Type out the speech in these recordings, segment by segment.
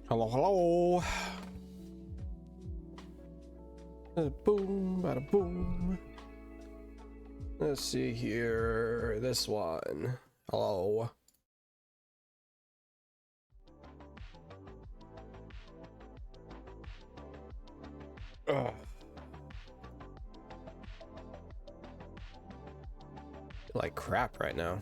Hello, hello. Boom, bada boom. Let's see here. This one. Hello. Ugh. Like crap right now.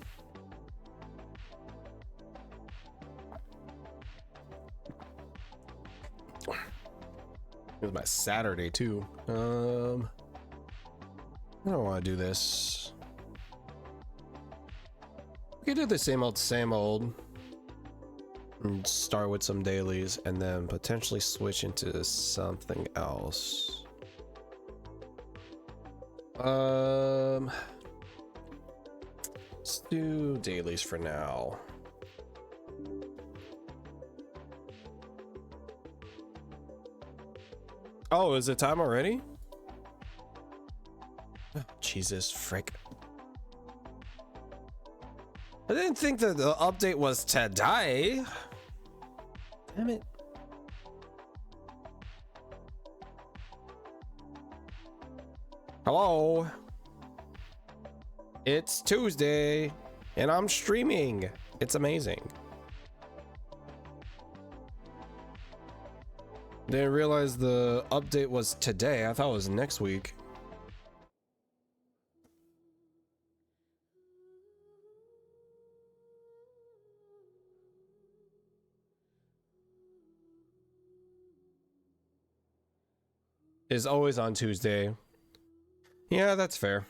It was my Saturday too. I don't want to do this. We could do the same old. And start with some dailies and then potentially switch into something else. Let's do dailies for now. Oh, is it time already? Oh, Jesus, frick. I didn't think that the update was today. Damn it. Hello. It's Tuesday and I'm streaming. It's amazing. Didn't realize the update was today. I thought it was next week. Is always on Tuesday. Yeah, that's fair.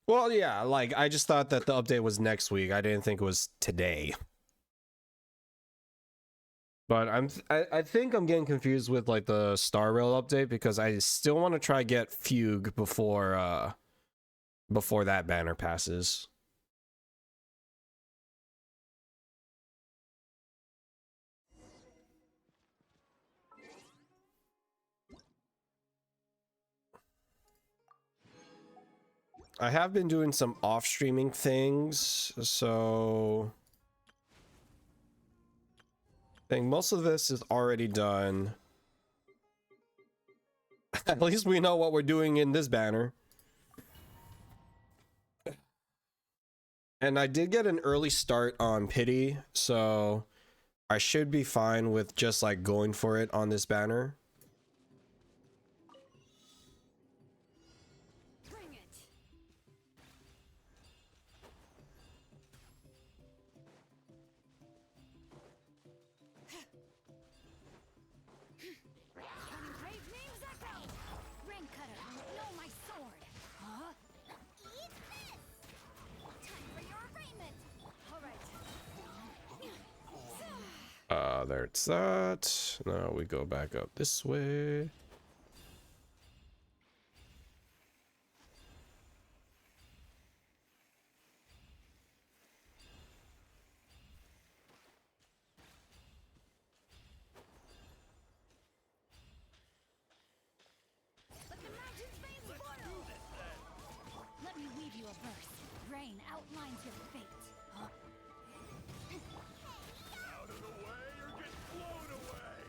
Well, yeah, like I just thought that the update was next week. I didn't think it was today. But I think I'm getting confused with like the Star Rail update because I still want to try get Fugue before that banner passes. I have been doing some off streaming things, so I think most of this is already done. At least we know what we're doing in this banner. And I did get an early start on Pity, so I should be fine with just like going for it on this banner. There's that. Now we go back up this way. Let me weave you a verse. Rain outlines your fate. Out of the way or get blown away!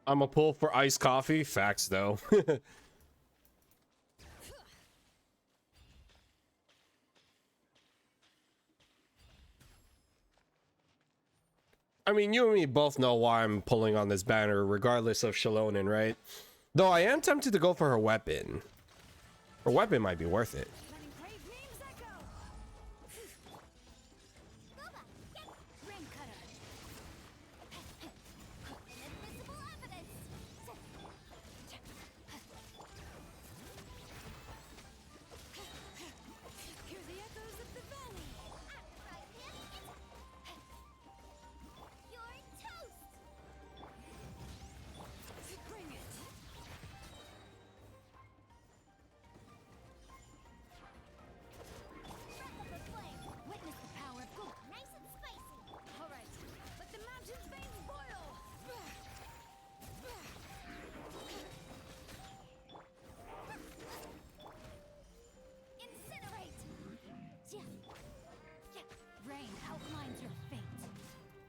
I'm a pull for iced coffee. Facts though. I mean, you and me both know why I'm pulling on this banner, regardless of Shalonen, right? Though I am tempted to go for her weapon. Her weapon might be worth it.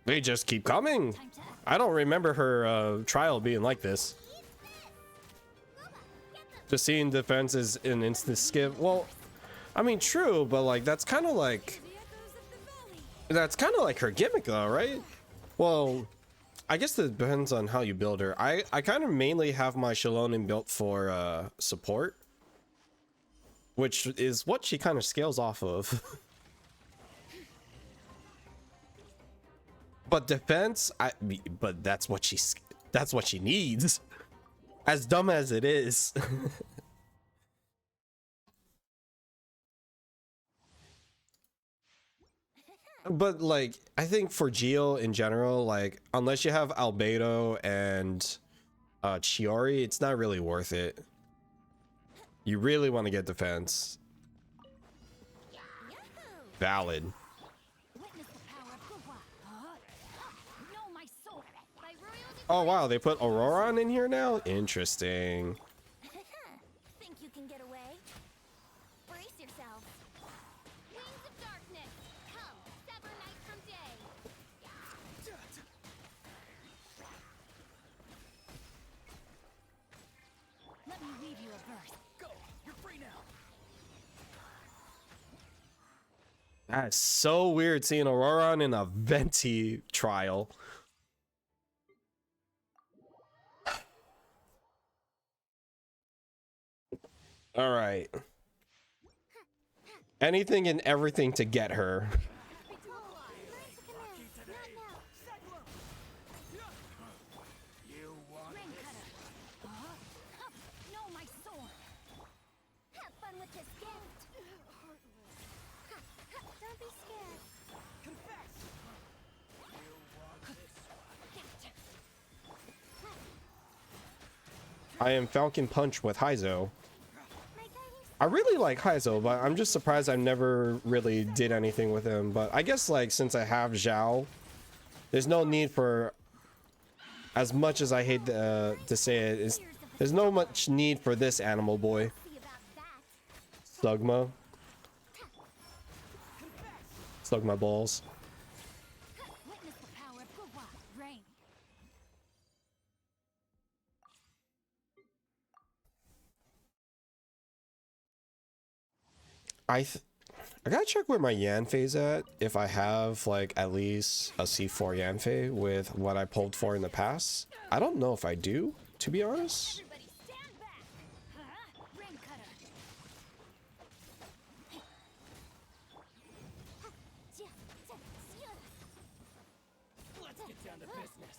They just keep coming. Time to act. I don't remember her trial being like this. Just seeing defense is an instant skip. Well, I mean, true, but like that's kind of like her gimmick, though, right? Well, I guess it depends on how you build her. I kind of mainly have my Shalonen built for support, which is what she kind of scales off of. But defense, but that's what she needs. As dumb as it is. But like, I think for Geo in general, like, unless you have Albedo and Chiori, it's not really worth it. You really want to get defense. Valid. Witness the power of Guhua. Know my soul. By royal Oh wow, they put Auroron in here now? Interesting. Think you can get away? Brace yourselves. Wings of darkness, come, sever night from day. Let me weave you a verse. Go! You're free now! That's so weird seeing Auroron in a Venti trial. All right. Anything and everything to get her. You want Rain cutter. Know my sword. Have fun with this gift. Don't be scared. confess! You want this I am Falcon Punch with Heizo. My guiding I really like Heizo, but I'm just surprised I never really did anything with him. But I guess like since I have Zhao, there's no need for, as much as I hate to say it, there's no much need for this animal boy. see about that. Slugma. Slugma balls. Witness the power of Guhua. Rain. I gotta check where my Yanfei's at, if I have like at least a C4 Yanfei with what I pulled for in the past. I don't know if I do, to be honest. Everybody stand back. Rain cutter. Let's get down to business.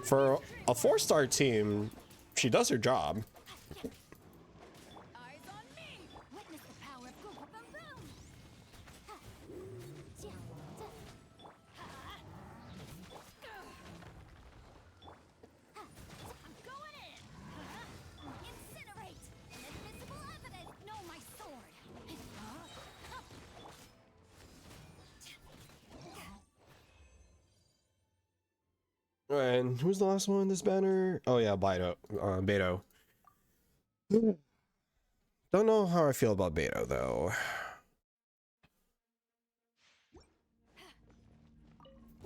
For a 4-star team, she does her job. Eyes on me. Witness the power of Guhua Boom Boom. I'm going in. Incinerate. Invisible evidence. Know my sword. And who's the last one in this banner? Oh yeah, Beto. Beto. Don't know how I feel about Beto though.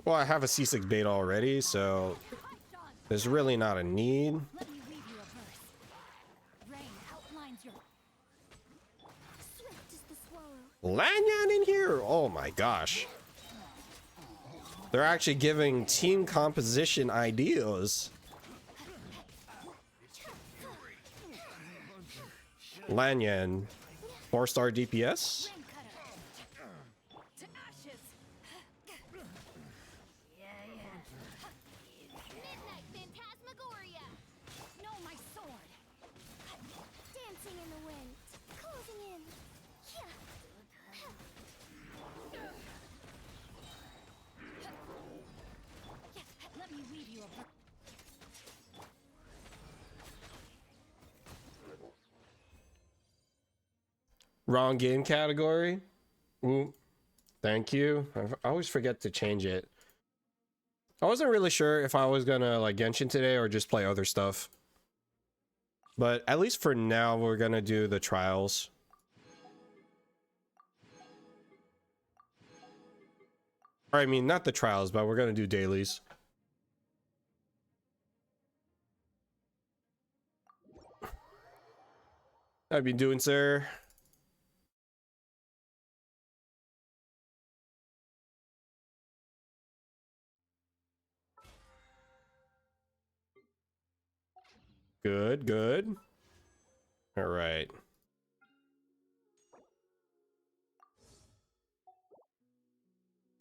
Well, I have a C6 Beta already, so there's really not a need. Let me read you a verse. Rain outlines your. Swift is the swallow. Lanyan in here! Oh my gosh. They're actually giving team composition ideas. Lanyan, 4-star DPS? Rain cutter. To ashes. Midnight Phantasmagoria. Know my sword. Dancing in the wind. Closing in. Let me weave you a verse. Wrong game category? Ooh, thank you. I always forget to change it. I wasn't really sure if I was gonna like Genshin today or just play other stuff. But at least for now, we're gonna do the trials. Or I mean, not the trials, but we're gonna do dailies. I've been doing, sir. Good, good. All right.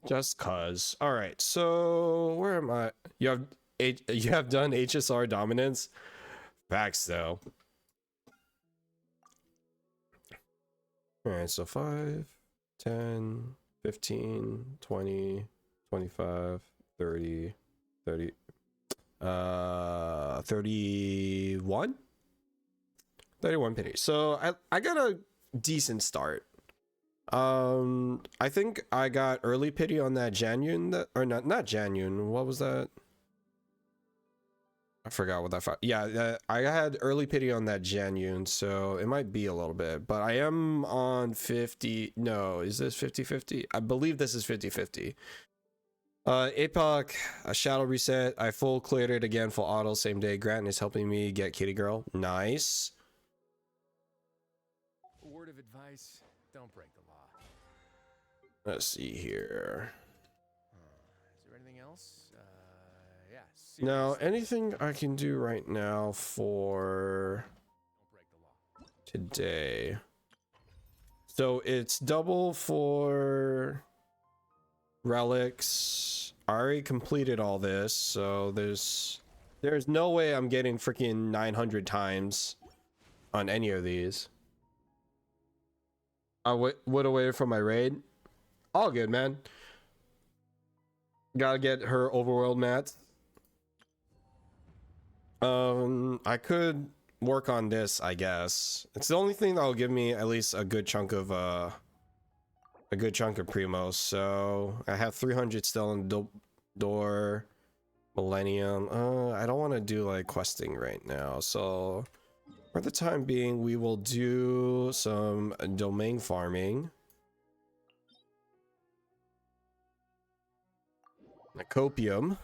Just cause. All right. So where am I? You have done HSR dominance. Facts though. All right. So 5, 10, 15, 20, 25, 30, 30, 31. 31 pity. So I got a decent start. I think I got early pity on that Janyun, that, or not Janyun. What was that? I forgot what that. Yeah, I had early pity on that Janyun, so it might be a little bit, but I am on 50. No, is this 50-50? I believe this is 50-50. APOC, a shadow reset. I full cleared it again, full auto, same day. Grant is helping me get Kitty Girl. Nice. A word of advice, don't break the law. Let's see here. Is there anything else? Yeah. Now, seriously, anything I can do right now for don't break the law. today. So it's double for relics. I already completed all this, so there's no way I'm getting freaking 900 times on any of these. I would away from my raid. All good, man. Gotta get her overworld mats. I could work on this, I guess. It's the only thing that'll give me at least a good chunk of primos. So I have 300 still in door millennium. I don't want to do like questing right now, so for the time being we will do some domain farming. Copium.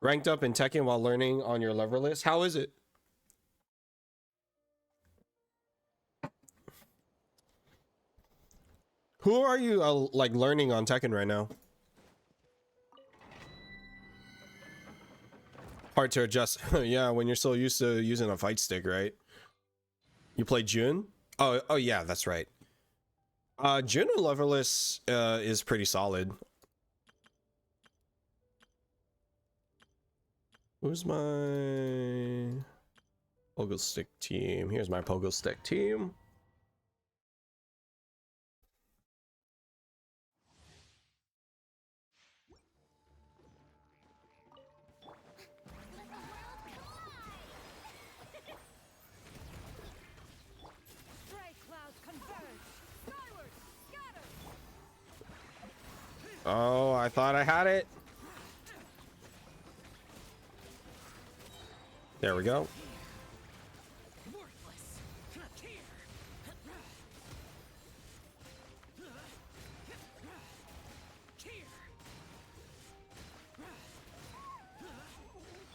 Ranked up in Tekken while learning on your lever list. How is it? Who are you like learning on Tekken right now? Hard to adjust. Yeah, when you're so used to using a fight stick, right? You play Jun? Oh yeah, that's right. Jun on leverless is pretty solid. Who's my pogo stick team? Here's my pogo stick team. Oh, I thought I had it. There we go.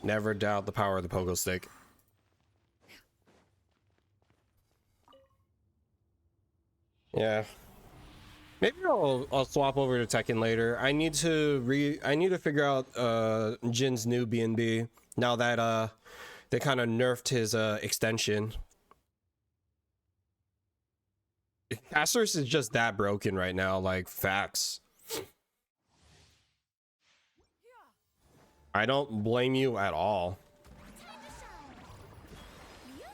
Never doubt the power of the pogo stick. Yeah. Maybe I'll swap over to Tekken later. I need to figure out Jin's new BNB now that they kind of nerfed his extension. Casters is just that broken right now, like facts. I don't blame you at all. Time to shine. Yoo-hoo!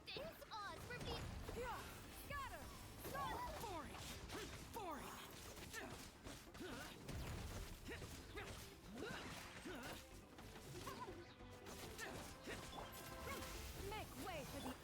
Thanks, Oz, for being... Scatter! Boring! Boring! Make way for the...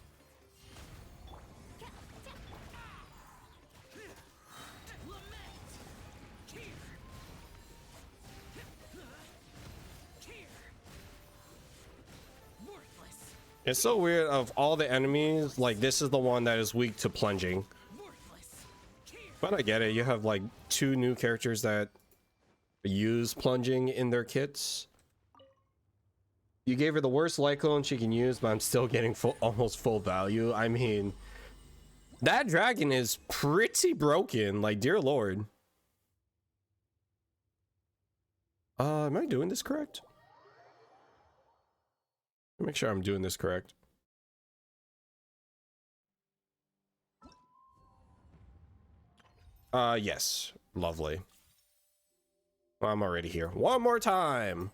It's so weird, of all the enemies, like this is the one that is weak to plunging. But I get it, you have like 2 new characters that use plunging in their kits. You gave her the worst light clone she can use, but I'm still getting almost full value. I mean, that dragon is pretty broken, like, dear lord. Am I doing this correct? Make sure I'm doing this correct. Yes. Lovely. Well, I'm already here. One more time.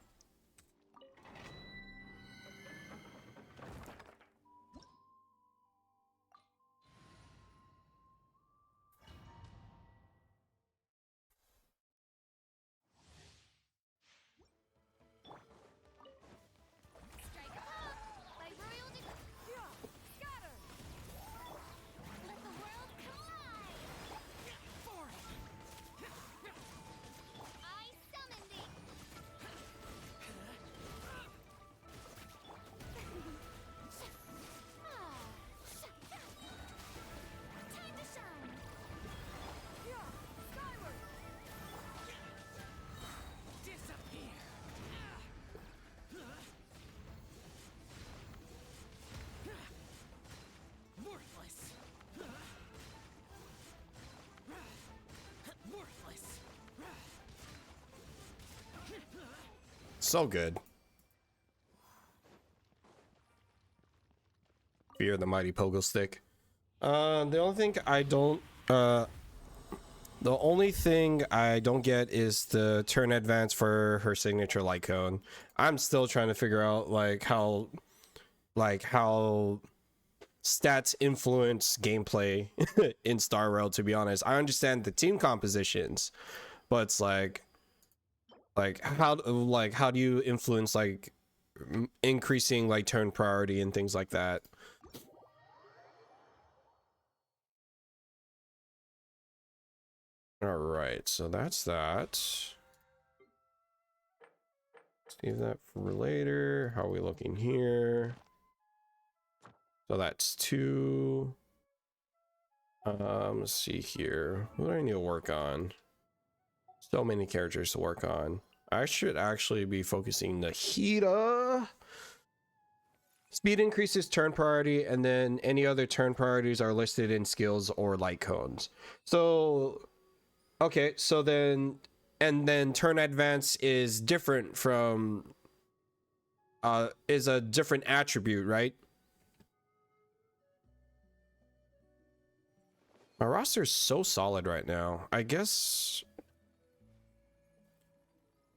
Strike up by royal scatter. Let the world collide. I summon thee. Time to shine. Skyward. Disappear. Worthless. Worthless. So good. Fear the mighty pogo stick. The only thing I don't get is the turn advance for her signature light cone. I'm still trying to figure out how stats influence gameplay in Star Rail, to be honest. I understand the team compositions, but it's how do you influence increasing turn priority and things like that? All right, so that's that. Save that for later. How are we looking here? So that's 2. Let's see here. What do I need to work on? So many characters to work on. I should actually be focusing Nahida. Speed increases turn priority, and then any other turn priorities are listed in skills or light cones. So, okay, so then turn advance is different from, is a different attribute, right? My roster is so solid right now. I guess,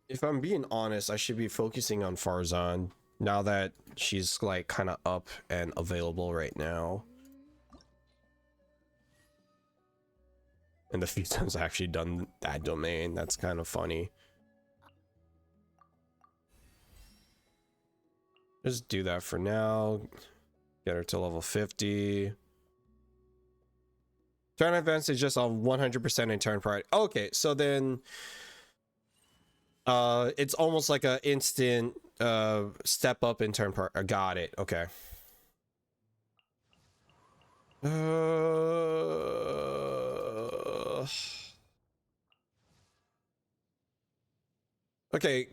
if I'm being honest, I should be focusing on Farzan now that she's kind of up and available right now. And the few times I actually done that domain, that's kind of funny. Just do that for now. Get her to level 50. Turn advance is just a 100% in turn priority. Okay, so then it's almost like an instant step up in turn priority. Got it. Okay. Okay.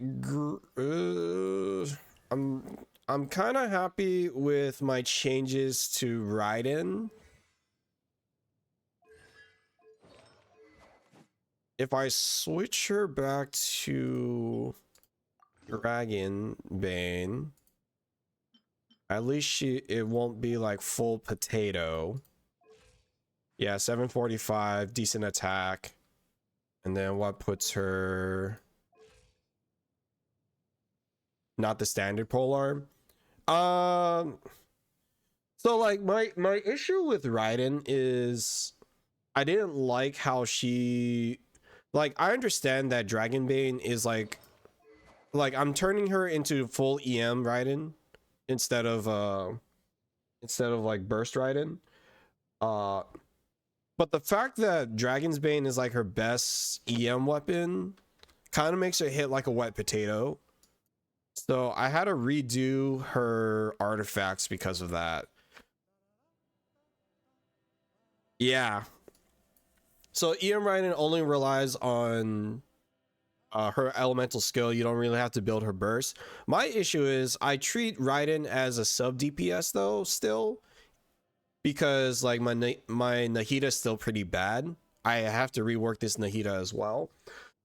I'm kind of happy with my changes to Raiden. If I switch her back to Dragon Bane, at least it won't be full potato. Yeah, 745, decent attack. And then what puts her? Not the standard polearm. So my issue with Raiden is I didn't like how she, I understand that Dragonbane is I'm turning her into full EM Raiden instead of burst Raiden. But the fact that Dragon's Bane is her best EM weapon kind of makes her hit like a wet potato. So I had to redo her artifacts because of that. Yeah. So EM Raiden only relies on her elemental skill. You don't really have to build her burst. My issue is I treat Raiden as a sub DPS though still, because like my Nahida is still pretty bad. I have to rework this Nahida as well.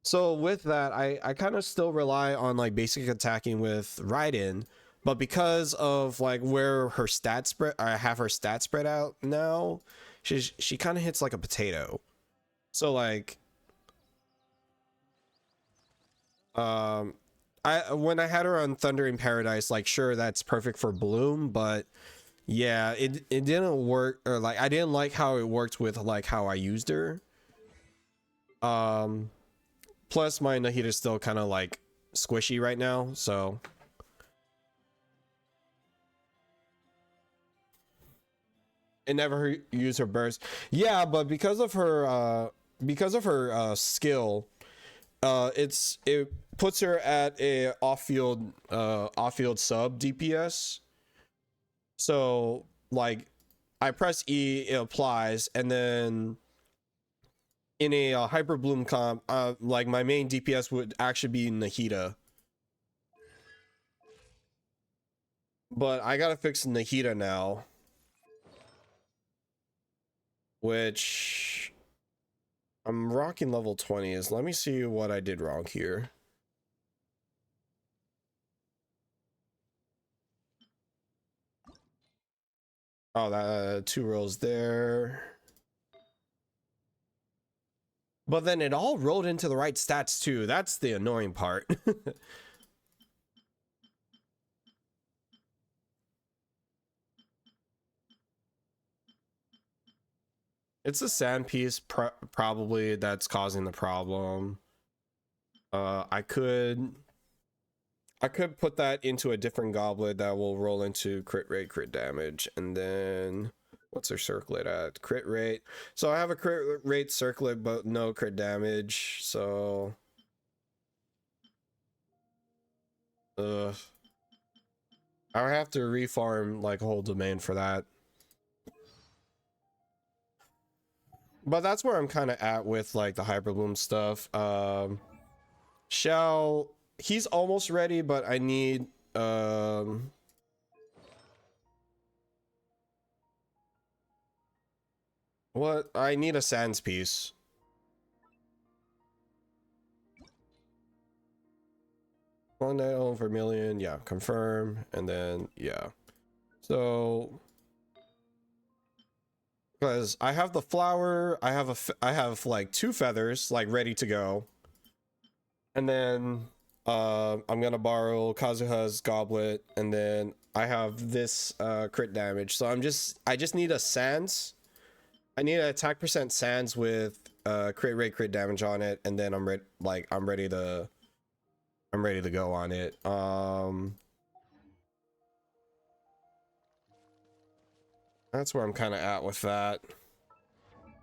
So with that, I kind of still rely on like basic attacking with Raiden, but because of like where her stats spread, I have her stats spread out now, she kind of hits like a potato. So like when I had her on Thunder in Paradise, like sure that's perfect for Bloom, but yeah, it didn't work, or like I didn't like how it worked with like how I used her. Plus my Nahida is still kind of like squishy right now, so it never used her burst. Yeah, but because of her skill, it puts her at a off-field sub DPS. So like I press E, it applies, and then in a Hyper Bloom comp, like my main DPS would actually be Nahida. But I gotta fix Nahida now, which I'm rocking level 20s. Let me see what I did wrong here. Oh, that 2 rolls there. But then it all rolled into the right stats too. That's the annoying part. It's the sand piece probably that's causing the problem. I could put that into a different goblet that will roll into crit rate, crit damage, and then what's their circlet at? Crit rate. So I have a crit rate circlet, but no crit damage. So, I have to refarm like a whole domain for that. But that's where I'm kind of at with like the Hyper Bloom stuff. Shell, he's almost ready, but I need what? I need a Sans piece. One night on Vermilion, yeah, confirm, and then yeah. So because I have the flower, I have like 2 feathers like ready to go, and then I'm gonna borrow Kazuha's goblet, and then I have this crit damage. So I just need a Sans. I need an attack percent Sans with crit rate, crit damage on it, and then I'm ready to go on it. That's where I'm kind of at with that.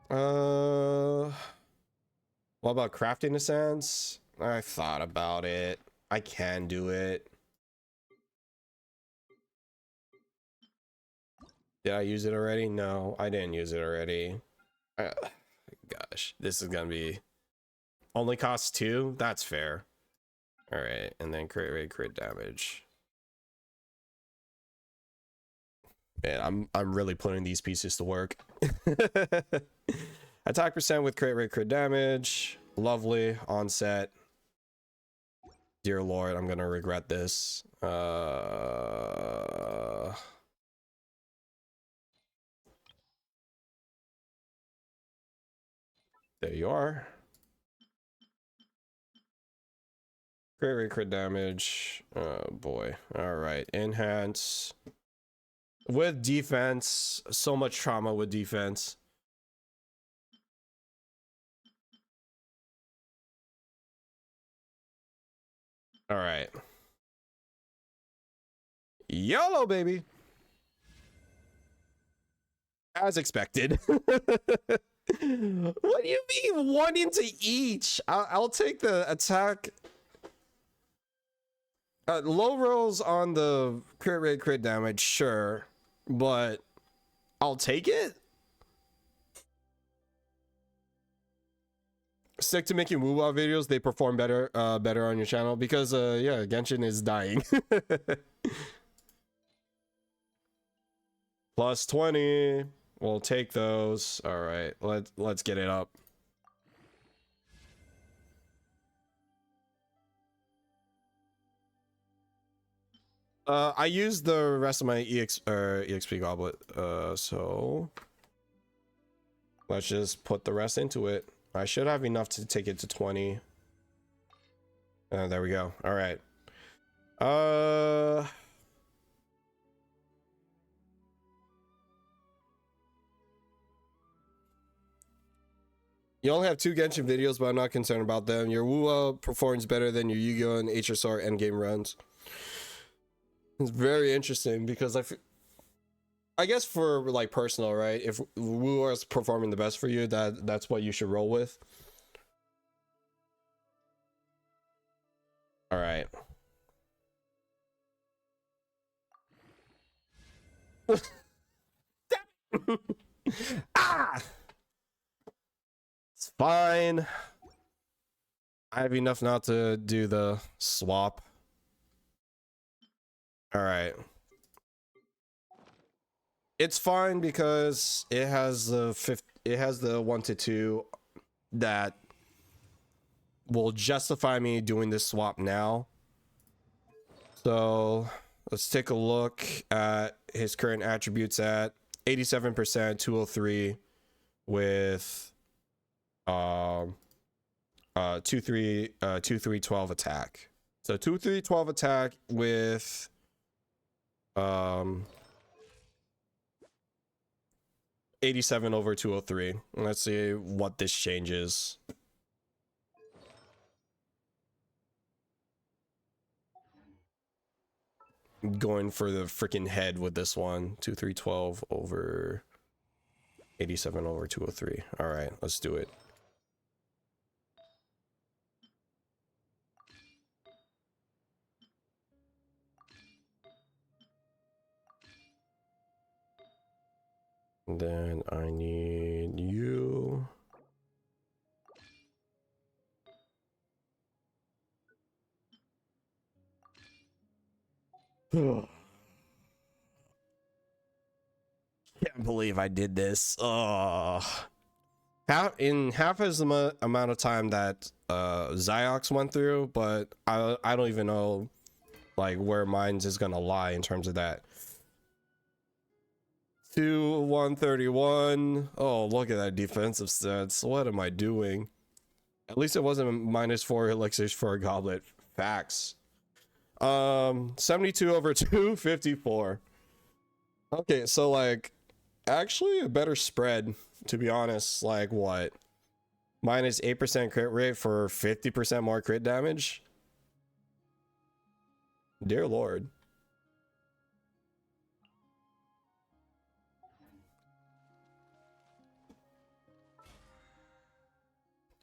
What about crafting a Sans? I thought about it. I can do it. Did I use it already? No, I didn't use it already. Gosh, this is gonna be only costs 2. That's fair. All right, and then crit rate, crit damage. Man, I'm really putting these pieces to work. Attack percent with crit rate, crit damage. Lovely. Onset. Dear Lord, I'm gonna regret this. There you are. Crit rate, crit damage. Oh boy. All right. Enhance. With defense. So much trauma with defense. All right. YOLO, baby. As expected. What do you mean 1 into each? I'll take the attack. Low rolls on the crit rate, crit damage, sure, but I'll take it. stick to making Woo videos. They perform better better on your channel because yeah, Genshin is dying. Plus 20. We'll take those. All right, let's get it up. I used the rest of my EXP goblet, so let's just put the rest into it. I should have enough to take it to 20. There we go. All right. You only have 2 Genshin videos, but I'm not concerned about them. Your Wua performs better than your Yu-Gi-Oh! And HSR endgame runs. It's very interesting because I guess for like personal, right? If Wua is performing the best for you, that's what you should roll with. All right. Ah! It's fine. I have enough now to do the swap. All right. It's fine because it has the 1 to 2 that will justify me doing this swap now. So let's take a look at his current attributes at 87%, 203 with 2-3-12 attack. So 2-3-12 attack with 87 over 203. Let's see what this changes. Going for the freaking head with this one. 2-3-12 over 87 over 203. All right, let's do it. Then I need you. Can't believe I did this. In half as the amount of time that Ziox went through, but I don't even know like where mine's is gonna lie in terms of that. 131. Oh, look at that defensive stats. What am I doing? At least it wasn't -4 elixirs for a goblet. Facts. 72 over 254. Okay, so like actually a better spread, to be honest. Like what? -8% crit rate for 50% more crit damage. Dear Lord.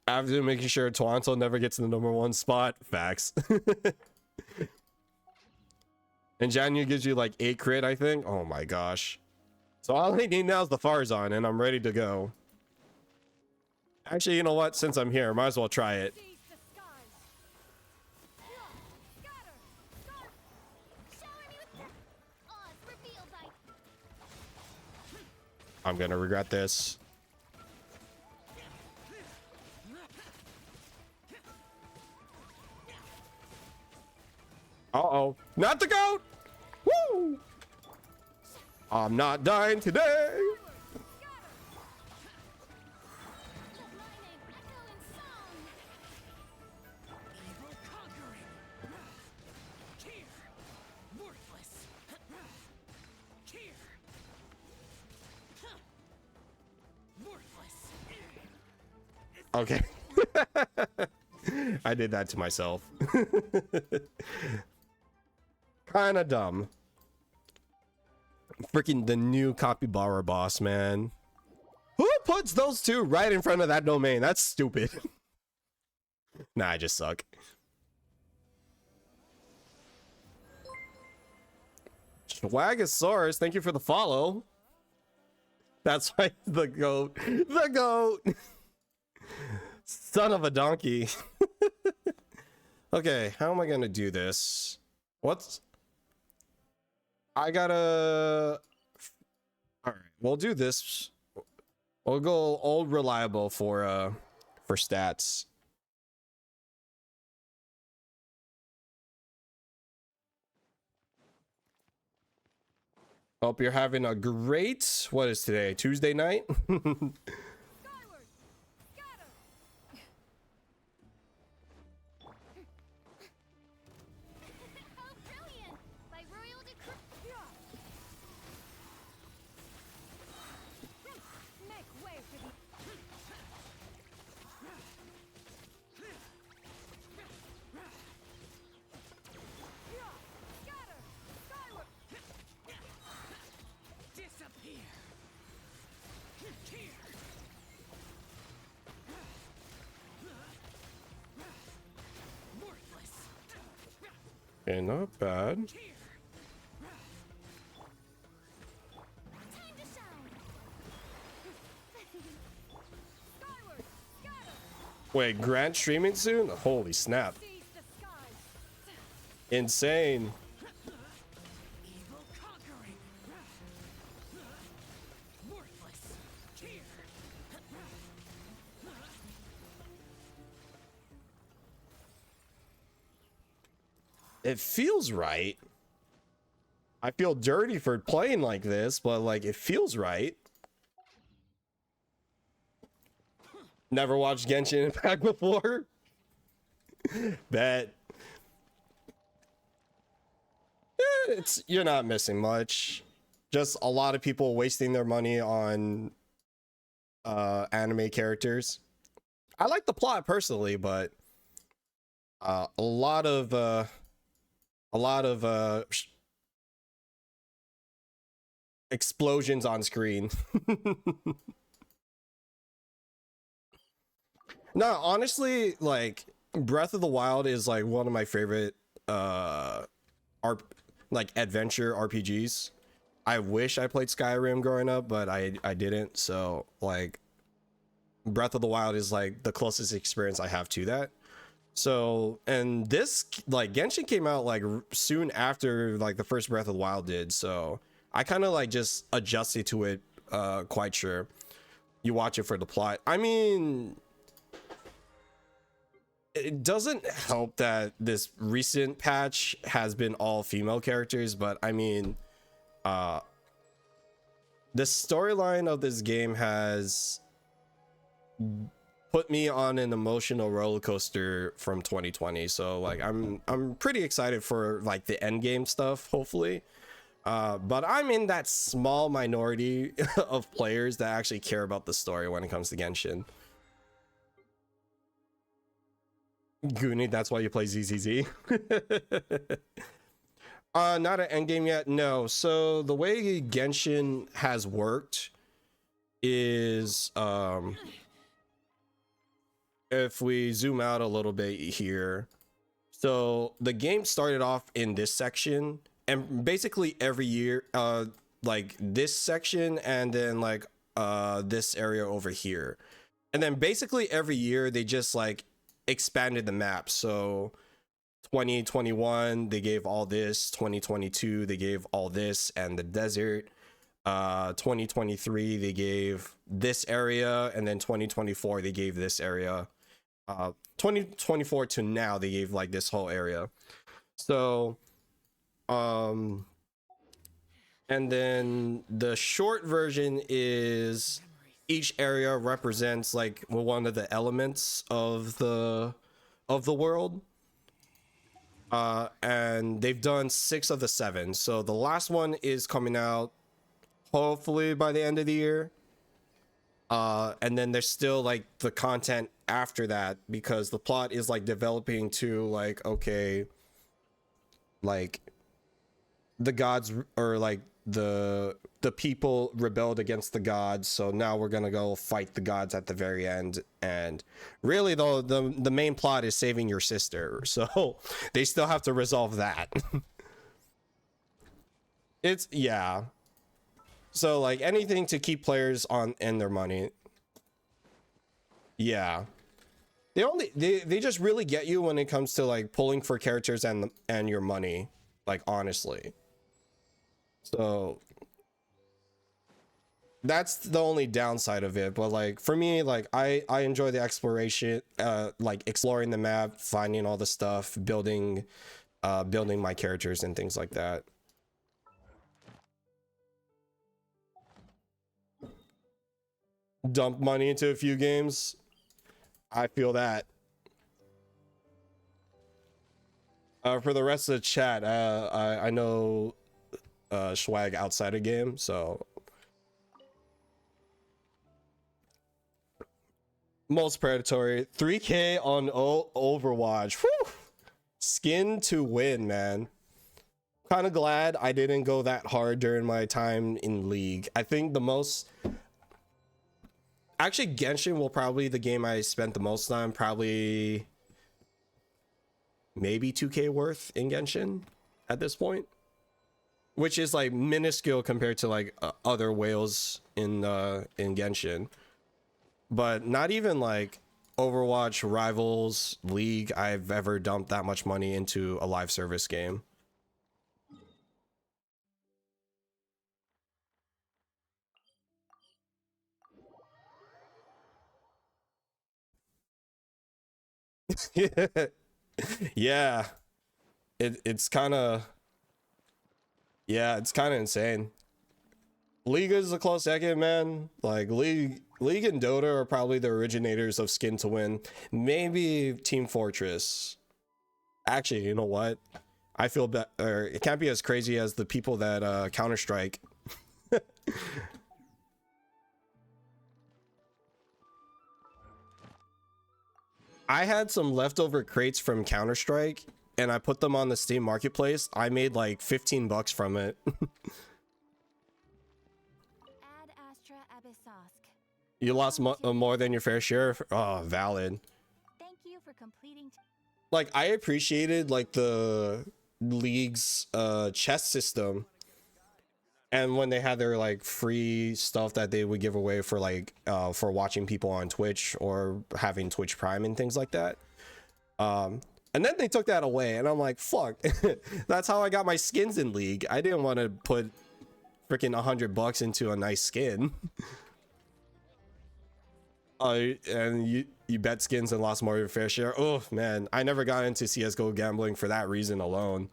After making sure Twanto never gets in the #1 spot. Facts. And Janyu gives you like 8 crit, I think. Oh my gosh. So all I need now is the Farzan, and I'm ready to go. Actually, you know what? Since I'm here, might as well try it. Seize the skies. Scatter. Scarf. Shower me with Oz reveal light. I'm gonna regret this. Uh-oh. Not the goat! Woo! I'm not dying today! Let my name echo in song. Evil conquering. Here. Worthless. Here. Worthless. Okay. I did that to myself. Kinda dumb. Freaking the new Capybara boss, man. Who puts those two right in front of that domain? That's stupid. Nah, I just suck. Swagasaurus, thank you for the follow. That's right, the goat. The goat. Son of a donkey. Okay, how am I gonna do this? I gotta. All right, we'll do this. We'll go old reliable for stats. Hope you're having a great, what is today, Tuesday night? Skyward! Scatter! Oh, brilliant! By royal decree. Make way for the. Scatter! Skyward! Disappear. Here. Worthless. Okay, not bad. Here. Time to shine! Skyward! Scatter! Wait, Grant streaming soon? Holy snap. Seize the skies! Insane. Evil conquering. Worthless. Here. It feels right. I feel dirty for playing like this, but like it feels right. Never watched Genshin Impact before. Bet. It's you're not missing much. Just a lot of people wasting their money on anime characters. I like the plot personally, but a lot of explosions on screen. No, honestly, like Breath of the Wild is like one of my favorite like adventure RPGs. I wish I played Skyrim growing up, but I didn't. So like Breath of the Wild is like the closest experience I have to that. So, and this like Genshin came out like soon after like the first Breath of the Wild did. So I kind of like just adjusted to it. Quite sure. You watch it for the plot. I mean, it doesn't help that this recent patch has been all female characters, but I mean, the storyline of this game has put me on an emotional roller coaster from 2020. So like I'm pretty excited for like the end game stuff, hopefully. But I'm in that small minority of players that actually care about the story when it comes to Genshin. Goonie, that's why you play ZZZ. Not an end game yet. No. So the way Genshin has worked is if we zoom out a little bit here. So the game started off in this section, and basically every year like this section and then like this area over here. And then basically every year they just like expanded the map. So 2021 they gave all this, 2022 they gave all this and the desert, 2023 they gave this area, and then 2024 they gave this area, 2024 to now they gave like this whole area. So and then the short version is each area represents like one of the elements of the world, and they've done 6 of the 7. So the last one is coming out hopefully by the end of the year, and then there's still like the content after that, because the plot is like developing to like, okay, like the gods, or like the people rebelled against the gods, so now we're gonna go fight the gods at the very end. And really though, the main plot is saving your sister, so they still have to resolve that. It's, yeah, so like anything to keep players on and their money. Yeah, They just really get you when it comes to like pulling for characters and your money, like honestly. So that's the only downside of it. But like for me, like I enjoy the exploration, like exploring the map, finding all the stuff, building my characters and things like that. Dump money into a few games. I feel that. For the rest of the chat, I know swag outside of game, so most predatory 3K on Overwatch. Whew. Skin to win, man. Kind of glad I didn't go that hard during my time in League. I think the most, actually Genshin will probably the game I spent the most time, probably maybe 2K worth in Genshin at this point, which is like minuscule compared to like other whales in Genshin. But not even like Overwatch, Rivals, League I've ever dumped that much money into a live service game. Yeah, it's kind of, yeah, it's kind of insane. League is a close second, man. Like League and Dota are probably the originators of skin to win. Maybe Team Fortress. Actually, you know what? I feel or it can't be as crazy as the people that Counter-Strike. I had some leftover crates from Counter-Strike and I put them on the Steam Marketplace. I made like 15 bucks from it. Ad Astra Abyssosque. You lost more than your fair share. Oh, valid. Thank you for completing. Like I appreciated like the League's chess system, and when they had their like free stuff that they would give away for like for watching people on Twitch or having Twitch Prime and things like that. And then they took that away and I'm like, fuck. That's how I got my skins in League. I didn't want to put freaking $100 into a nice skin. And you bet skins and lost more of your fair share. Oh man, I never got into CSGO gambling for that reason alone.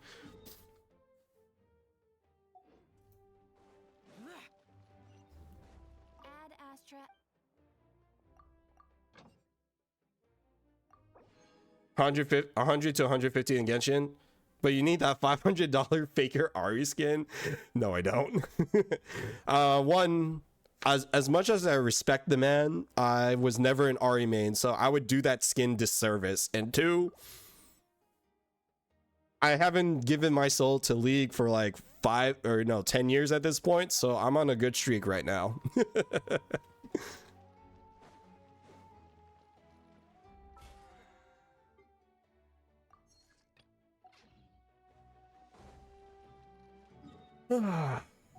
Ad Astra. 100 to 150 in Genshin, but you need that $500 Faker Ari skin. No, I don't. One, as much as I respect the man, I was never an Ari main, so I would do that skin disservice. And two, I haven't given my soul to League for like 10 years at this point, so I'm on a good streak right now.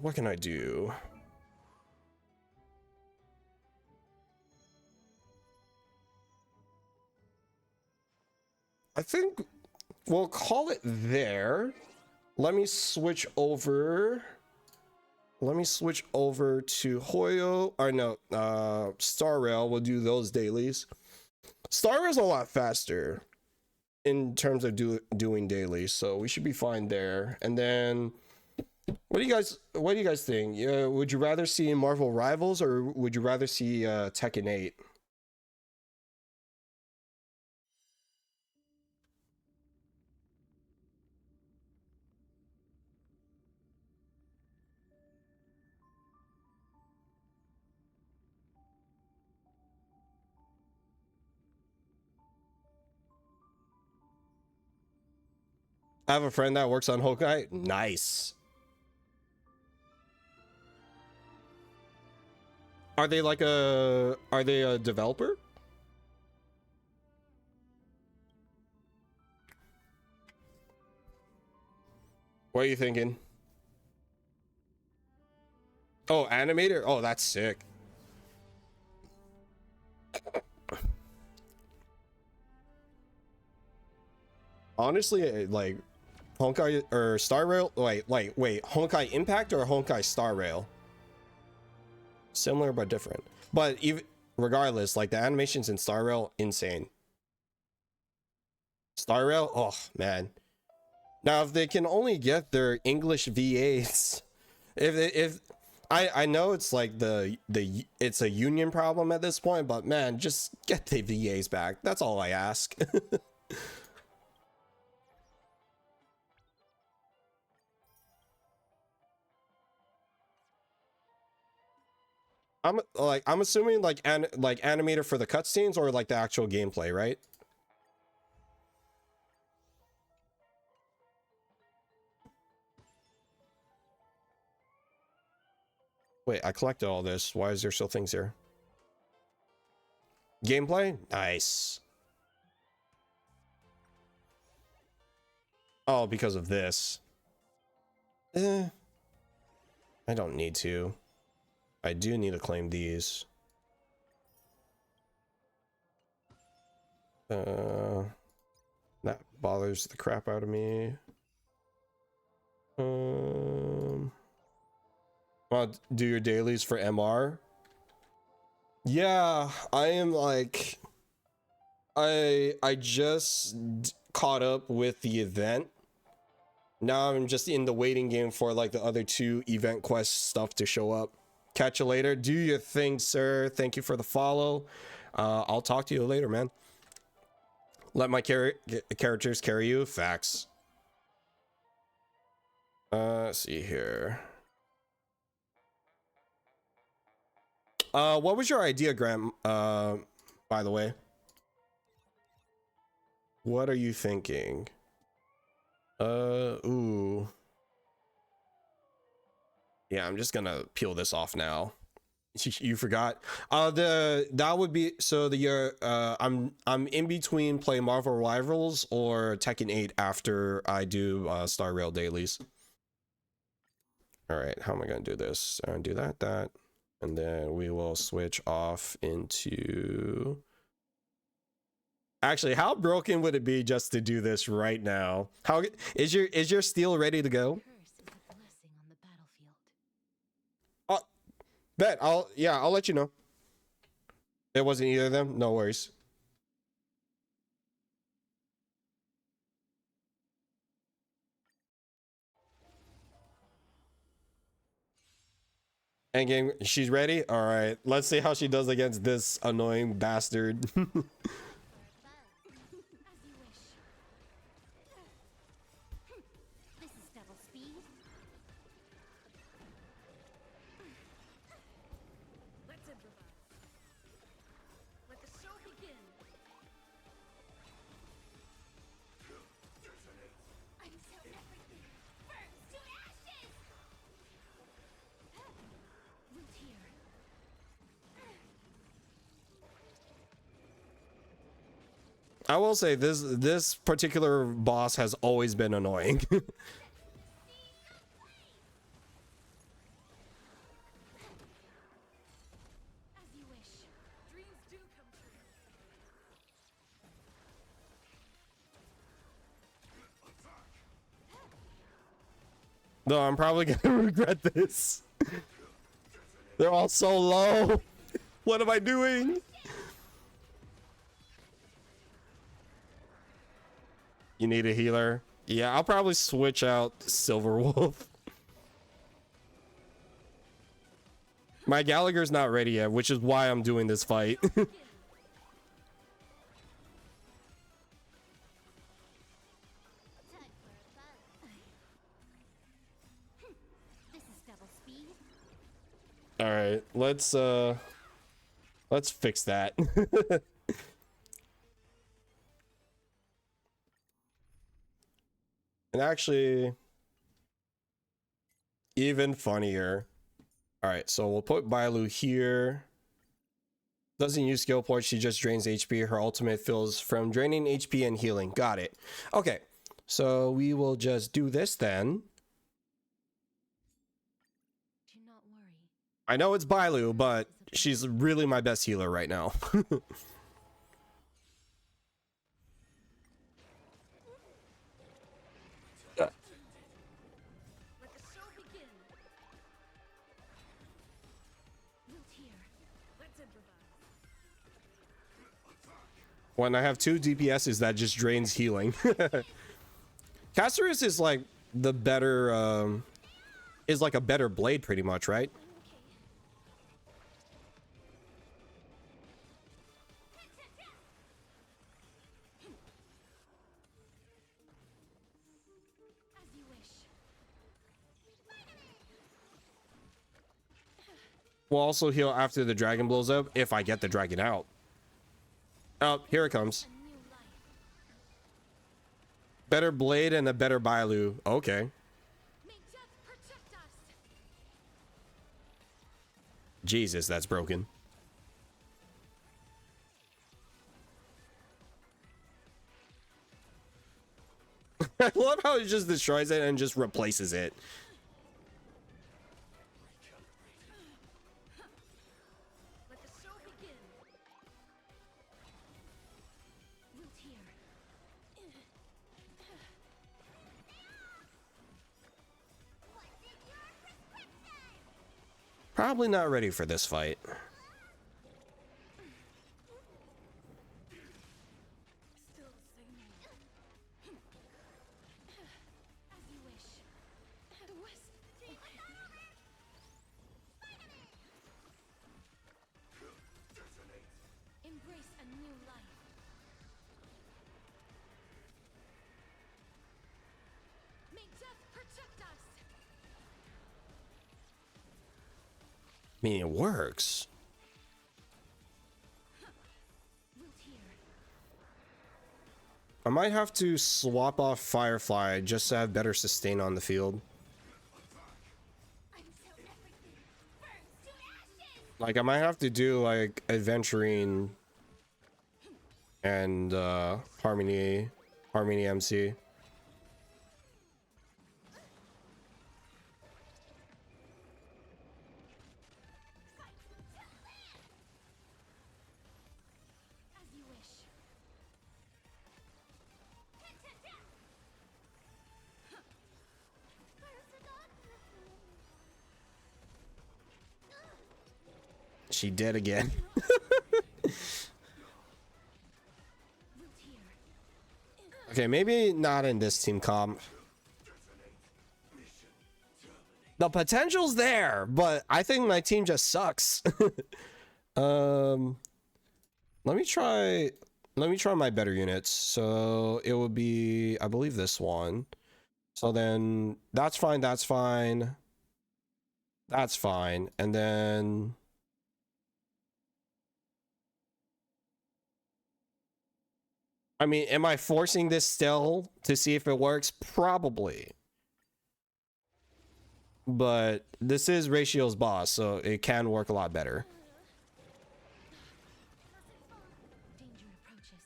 What can I do? I think we'll call it there. Let me switch over. Let me switch over to Hoyo. Or no, Star Rail. We'll do those dailies. Star Rail's a lot faster in terms of doing dailies, so we should be fine there. And then, what do you guys think? Would you rather see Marvel Rivals or would you rather see Tekken 8? I have a friend that works on Honkai. Nice. Are they a developer? What are you thinking? Oh, animator? Oh, that's sick. Honestly, like Honkai or Star Rail. Wait. Honkai Impact or Honkai Star Rail? Similar but different. But even regardless, like the animations in Star Rail, insane. Star Rail, oh man. Now if they can only get their English VAs, if I know it's like it's a union problem at this point, but man, just get the VAs back. That's all I ask. I'm assuming like animator for the cutscenes or like the actual gameplay, right? Wait, I collected all this. Why is there still things here? Gameplay? Nice. Oh, because of this. I don't need to. I do need to claim these. That bothers the crap out of me. Well, do your dailies for MR. Yeah, I am like, I just caught up with the event. Now I'm just in the waiting game for like the other 2 event quest stuff to show up. Catch you later. Do your thing, sir. Thank you for the follow. I'll talk to you later, man. Let my characters carry you. Facts. Let's see here. What was your idea, Graham? By the way, what are you thinking? Ooh. Yeah, I'm just gonna peel this off now. You forgot. That would be so I'm in between play Marvel Rivals or Tekken 8 after I do Star Rail dailies. All right, how am I gonna do this? Do that, and then we will switch off into. Actually, how broken would it be just to do this right now? How is your steel ready to go? Curse is a blessing on the battlefield. Bet I'll let you know. It wasn't either of them. No worries. Endgame, she's ready. All right, let's see how she does against this annoying bastard. As you wish. This is double speed. Let's improvise. Let the show begin. Until everything burns to ashes. Root here. I will say this particular boss has always been annoying. As you wish. Dreams do come true. No, I'm probably gonna regret this. They're all so low. What am I doing? You need a healer? Yeah, I'll probably switch out Silverwolf. My Gallagher's not ready yet, which is why I'm doing this fight. Time for a buzz. This is double speed. All right, let's fix that. And actually, even funnier. All right, so we'll put Bailu here. Doesn't use skill points, she just drains HP. Her ultimate fills from draining HP and healing. Got it. Okay, so we will just do this then. Do not worry. I know it's Bailu, but she's really my best healer right now. improvise. When I have two DPSs, that just drains healing. Casterus is like the better, is like a better blade pretty much, right? As you wish. We'll also heal after the dragon blows up, if I get the dragon out. Oh, here it comes. A new life. Better blade and a better Bailu. Okay. May death protect us. Jesus, that's broken. I love how it just destroys it and just replaces it. Let the show begin. Root here. What's in your prescription? Probably not ready for this fight. Still the same name. As you wish. The West. Embrace a new life. May death protect us. I mean, it works. Root here. I might have to swap off Firefly just to have better sustain on the field. Until everything burns to ashes. Like, I might have to do, like, Adventurine and, Harmony MC. As you wish. She did again. Root here. Okay, maybe not in this team comp. The potential's there, but I think my team just sucks. Let me try my better units. So it would be, I believe, this one. So then that's fine, that's fine. That's fine. And then I mean, am I forcing this still to see if it works? Probably. But this is Ratio's boss, so it can work a lot better. Danger approaches.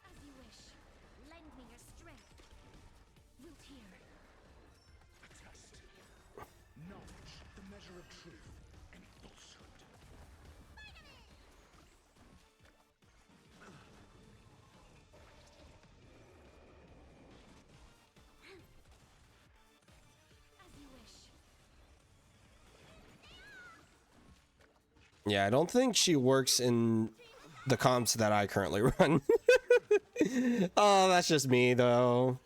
As you wish. Lend me your strength. Root here. Knowledge, the measure of truth and falsehood. As you wish. Yeah, I don't think she works in the comps that I currently run. Oh, that's just me, though.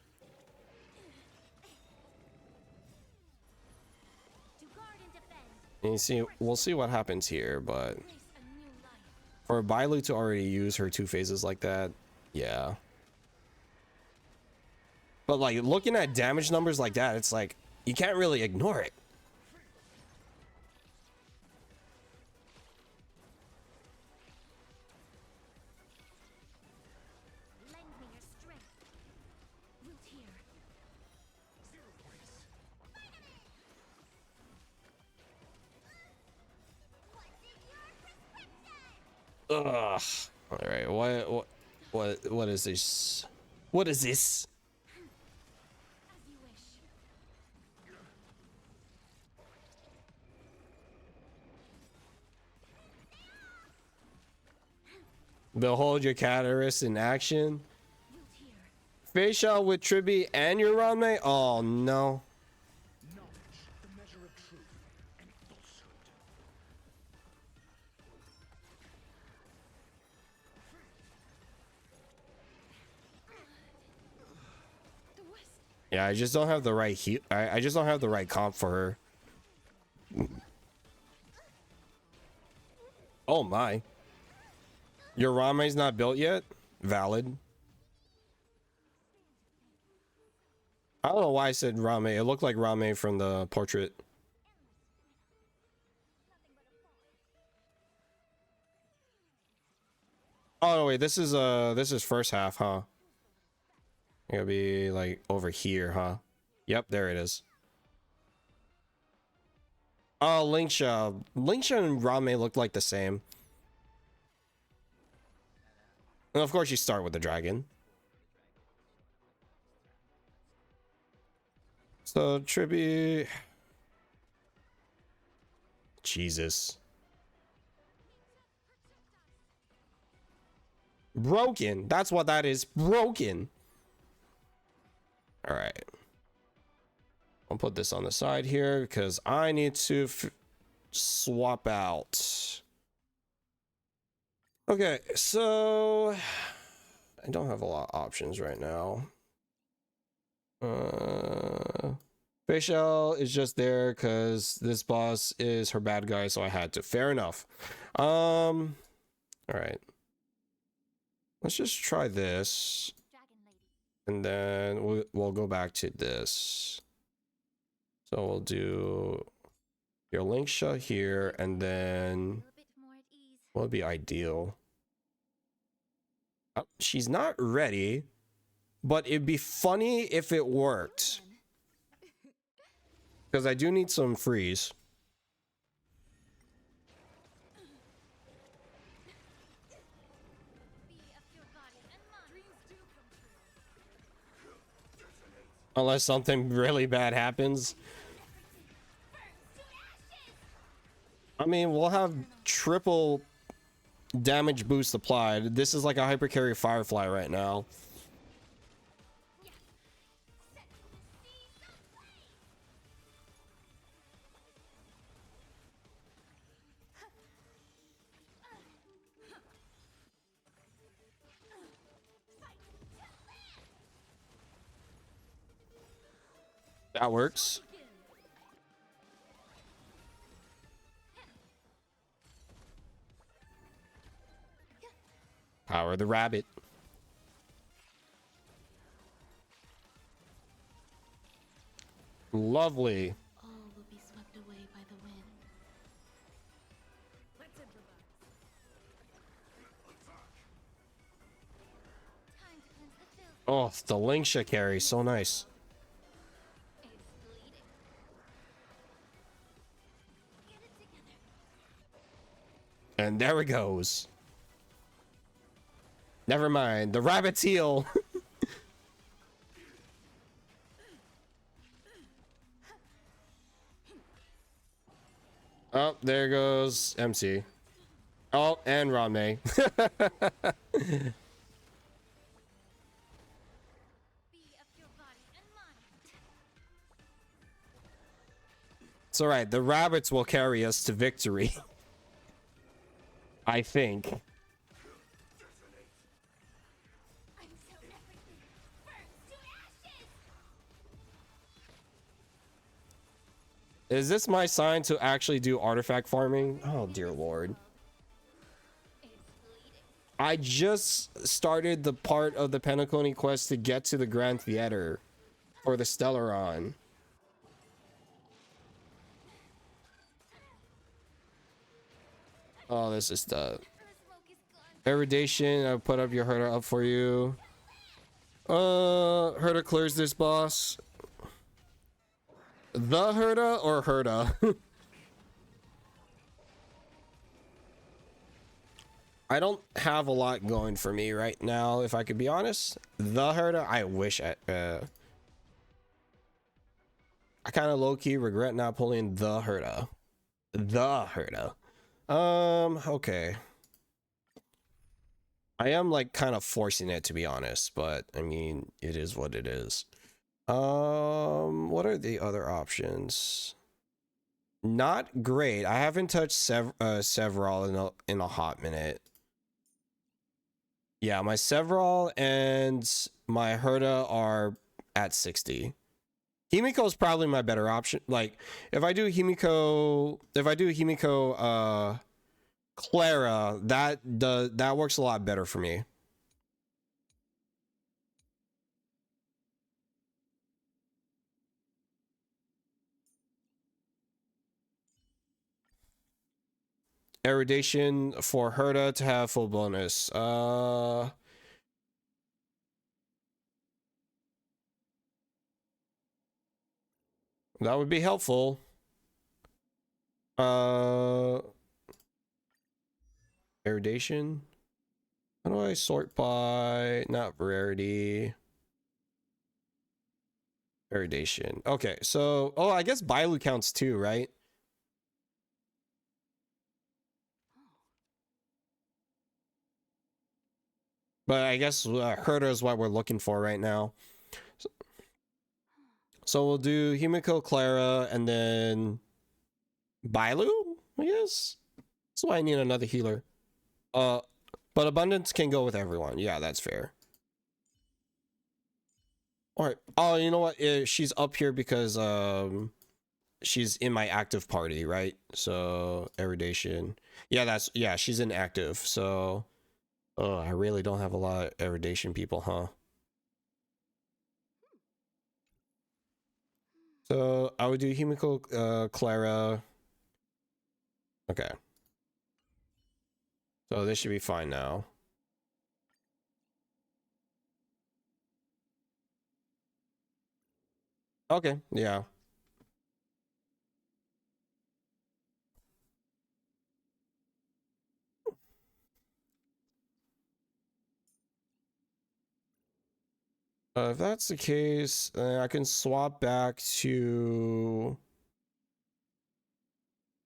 To guard and defend. And you see, we'll see what happens here, but Embrace a new life. for Bailu to already use her two phases like that, yeah. But like looking at damage numbers like that, it's like you can't really ignore it. Lend me your strength. Root here. What's in your prescription? Ugh. All right. What is this? What is this? As you wish. Behold your Catarus in action. Root here. Facial with Tribi and your Ranmei? Oh no. Knowledge, the measure of truth and falsehood. Yeah, I just don't have the right I just don't have the right comp for her. Oh my. Your Rame's not built yet? Valid. I don't know why I said Rame. It looked like Rame from the portrait. Oh no, wait, this is first half, huh? It'll be like over here, huh? Yep, there it is. Oh, Linksha. Linksha and Rame look like the same. And of course you start with the dragon. So Tribi. Jesus. Broken. That's what that is. Broken. All right. I'll put this on the side here because I need to swap out. Okay, so I don't have a lot of options right now. Facial is just there because this boss is her bad guy, so I had to. Fair enough. All right. Let's just try this, and then we'll go back to this. So we'll do your Linksha here, and then what would be ideal? Oh, she's not ready, but it'd be funny if it worked. Because I do need some freeze. Unless something really bad happens. I mean, we'll have triple damage boost applied. This is like a hyper carry Firefly right now. That works. Power the rabbit. Lovely. All will be swept away by the wind. Let's improvise. Time to cleanse the filth. Oh, the Linksha carry, so nice. It's bleeding. Get it together. And there it goes. Never mind, the rabbit's heel. Oh, there goes MC. Oh, and Rame. Be of your body and mind. It's all right. The rabbits will carry us to victory. I think. I'm so everything burns to ashes. Is this my sign to actually do artifact farming? Oh, dear Lord. It's bleeding. I just started the part of the Penacony quest to get to the Grand Theater for the Stellaron. Oh, this is the The smoke is gone. Eridation. I'll put up your Herda up for you. Herda clears this boss. The Herda or Herda? I don't have a lot going for me right now, if I could be honest. The Herda, I wish I kind of low-key regret not pulling the Herda. The Herda. Okay. I am like kind of forcing it, to be honest, but I mean, it is what it is. What are the other options? Not great. I haven't touched Several in a hot minute. Yeah, my Several and my Herda are at 60. Himiko is probably my better option. Like if I do Himiko Clara, that works a lot better for me. Erudition for Herta to have full bonus. That would be helpful. Erudition. How do I sort by not rarity? Erudition. Okay, so I guess Bailu counts too, right? But I guess Herta is what we're looking for right now. So we'll do Himiko, Clara, and then Bailu, I guess. That's why I need another healer. But Abundance can go with everyone. Yeah, that's fair. Alright. Oh, you know what? She's up here because she's in my active party, right? So Erudition. Yeah, she's in active. So I really don't have a lot of Erudition people, huh? So I would do Himiko, Clara. Okay. So this should be fine now. Okay, yeah. If that's the case, I can swap back to...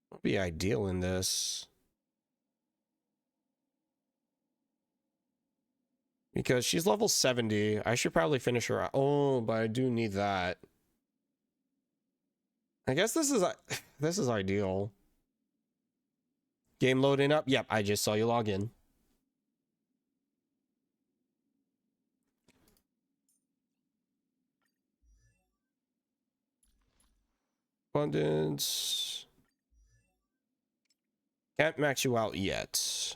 What would be ideal in this? Because she's level 70. I should probably finish her out. Oh, but I do need that. I guess this is ideal. Game loading up. Yep, I just saw you log in. Abundance. Can't max you out yet.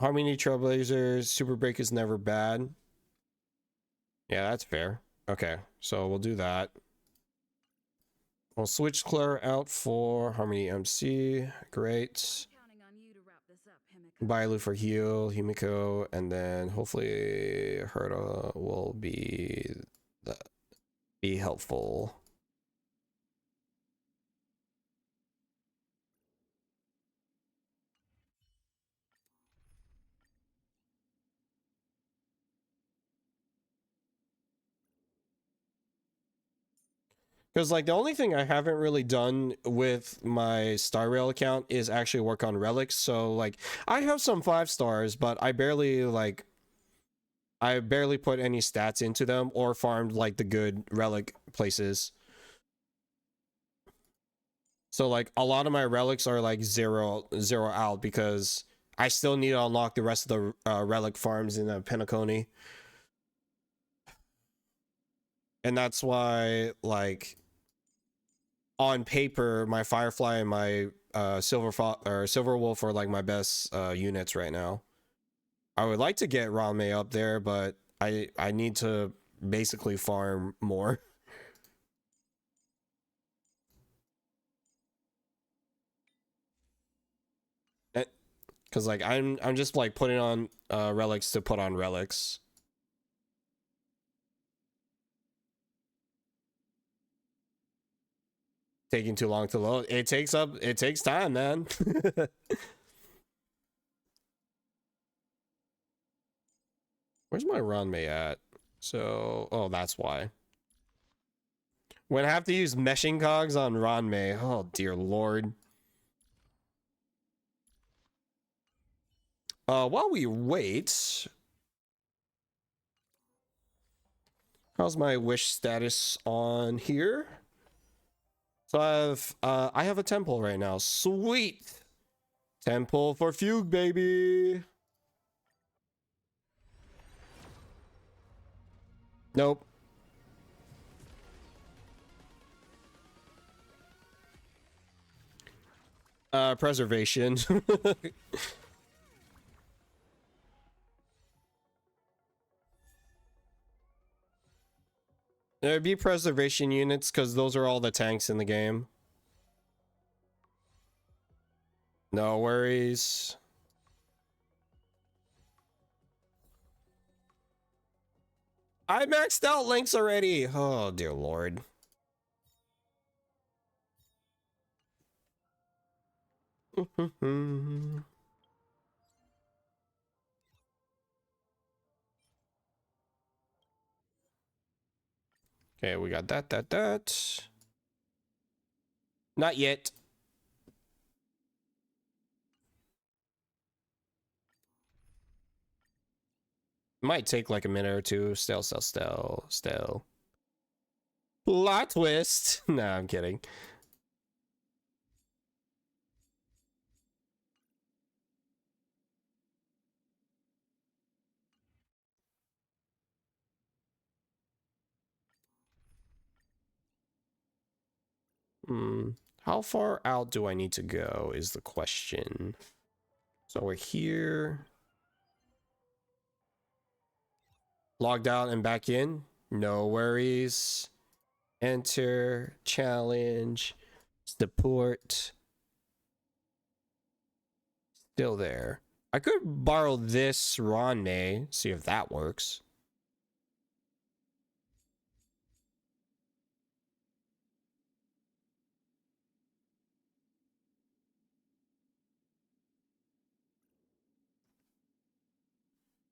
Harmony Trailblazers. Super Break is never bad. Yeah, that's fair. Okay, so we'll do that. We'll switch Claire out for Harmony MC. Great. Bailu for heal, Himiko, and then hopefully Herta will be helpful. Because like the only thing I haven't really done with my Star Rail account is actually work on relics. So like I have some 5 stars, but I barely put any stats into them or farmed like the good relic places. So like a lot of my relics are like zero out because I still need to unlock the rest of the relic farms in Penacony. And that's why like on paper my Firefly and my Silver Wolf are like my best units right now. I would like to get Ranmei up there, but I need to basically farm more. Because like I'm just like putting on relics to put on relics. Taking too long to load. It takes time, man. Where's my Ranmei at? So, oh, that's why. When I have to use meshing cogs on Ranmei, oh dear lord. While we wait, how's my wish status on here? So I have a temple right now. Sweet. Temple for Fugue, baby. Nope. Preservation. There'd be preservation units because those are all the tanks in the game. No worries. I maxed out links already. Oh, dear Lord. Okay, we got that. Not yet. Might take like a minute or two. Still. Plot twist. Nah, I'm kidding. How far out do I need to go is the question. So we're here. Logged out and back in. No worries. Enter. Challenge. Support. Still there. I could borrow this Ronne. See if that works.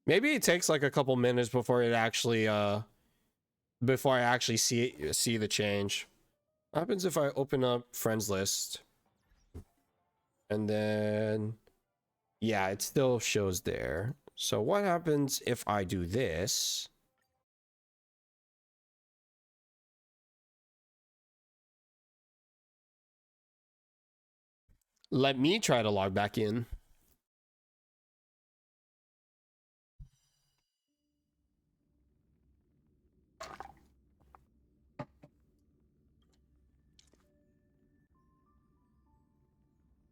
Maybe it takes like a couple minutes before it actually before I actually see the change. What happens if I open up friends list? And then yeah, it still shows there. So what happens if I do this? Let me try to log back in.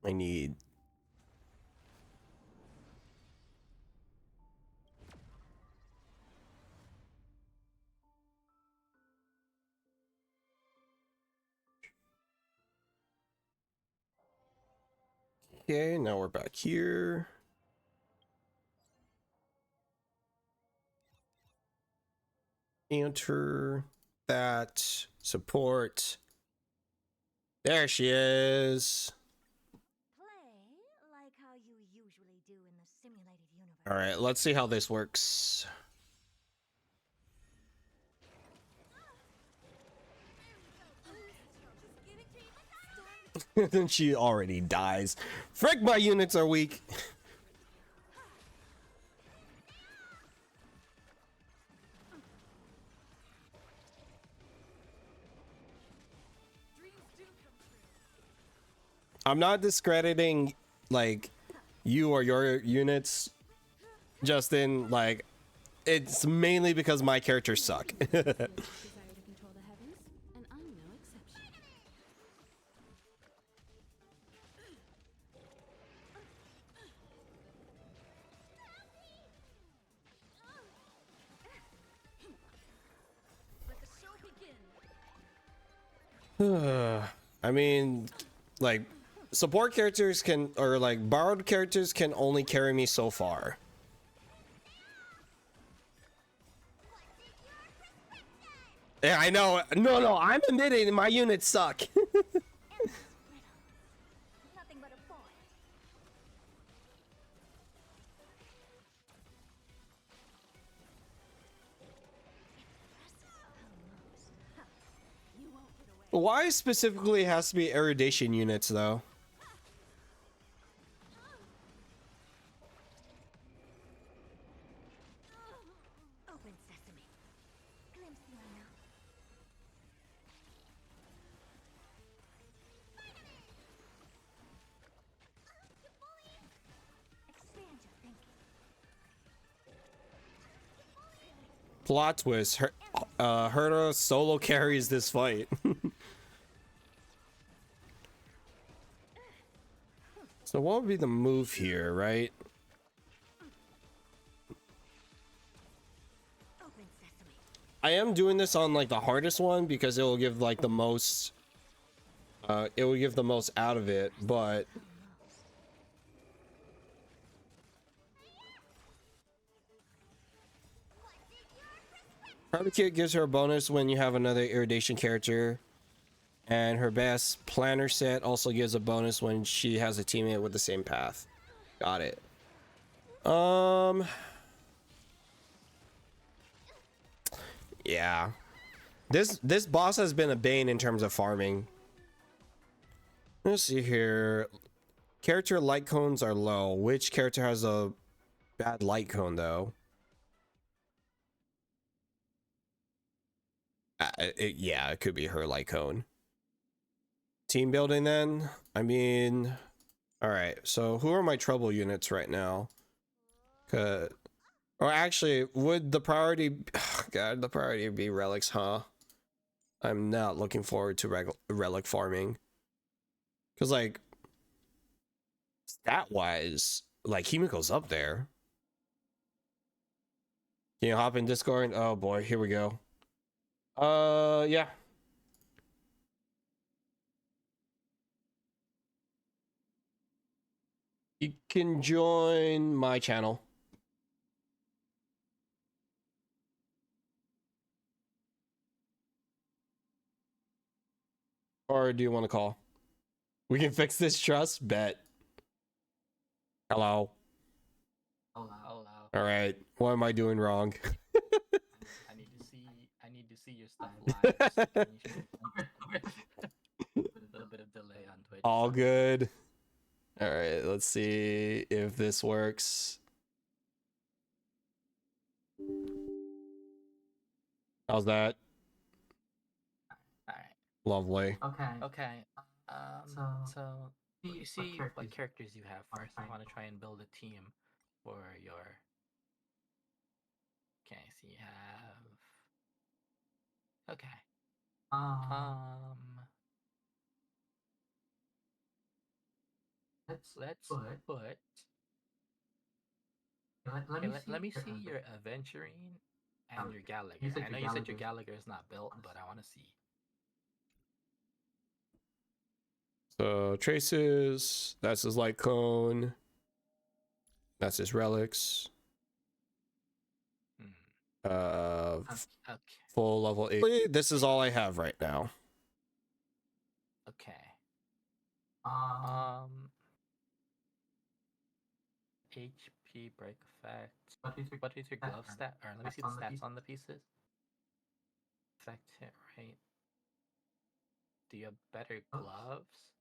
I need okay, now we're back here. Enter that support. There she is. Play like how you usually do in the simulated universe. All right, let's see how this works. Then she already dies. Frick, my units are weak. I'm not discrediting like you or your units, Justin. Like, it's mainly because my characters suck. Desire to control the heavens, and I'm no exception. Let the show begin. I mean, like, support characters can, or like borrowed characters can only carry me so far. Yeah, I know. No, I'm admitting my units suck. Nothing but a boy. Why specifically has to be erudition units though? Open sesame. Glimpse the unknown. Expand your thinking. Plot twist. Herta solo carries this fight. So what would be the move here, right? Open sesame. I am doing this on like the hardest one because it will give like the most it will give the most out of it, but Party Kit gives her a bonus when you have another Iridation character, and her best planner set also gives a bonus when she has a teammate with the same path. Got it. Yeah. This boss has been a bane in terms of farming. Let's see here. Character light cones are low. Which character has a bad light cone though? Yeah, it could be her light cone. Team building then? I mean, all right. So who are my trouble units right now? Or actually, would the priority? God, the priority be relics, huh? I'm not looking forward to relic farming. Cause like stat wise, like Himiko's up there. Can you hop in Discord? Oh boy, here we go. Yeah. You can join my channel. Or do you want to call? We can fix this trust. Bet. Hello. Hello. All right. What am I doing wrong? I need to see your style live. So can you show- With a little bit of delay on Twitch. All good. All right. Let's see if this works. How's that? Alright. Lovely. Okay. So you see what characters you have first. I want to try and build a team for your. Okay, so you have. Okay. Let's put. Let me see your Aventurine and your Gallagher. I know you said your Gallagher is not built, but I want to see. So traces. That's his light cone. That's his relics. Okay. Full level 8. This is all I have right now. Okay. HP break effect. What is your glove stat? Or let me see the stats on the pieces. Effect hit rate. Do you have better gloves?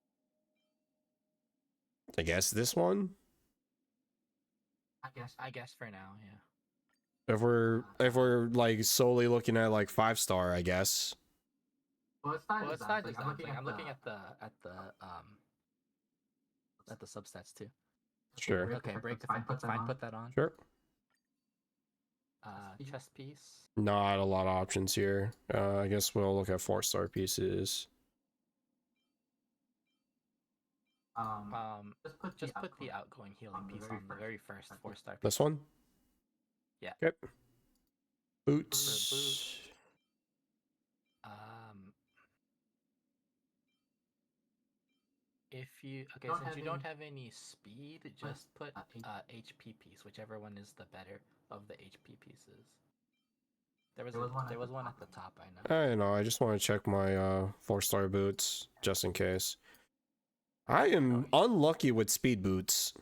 I guess this one. I guess for now, yeah. If we're like solely looking at like 5-star, I guess. Well, it's not just that. I'm looking at the substats too. Sure. Okay, break effect. That's fine. Put that on. Sure. Chest piece. Not a lot of options here. I guess we'll look at 4-star pieces. Just put the outgoing healing piece on the very first 4-star piece. This one? Yeah. Yep. Boots. If you since you don't have any speed, just put HP piece, whichever one is the better of the HP pieces. There was one at the top, I know. I know, I just want to check my 4-star boots just in case. I am unlucky with speed boots.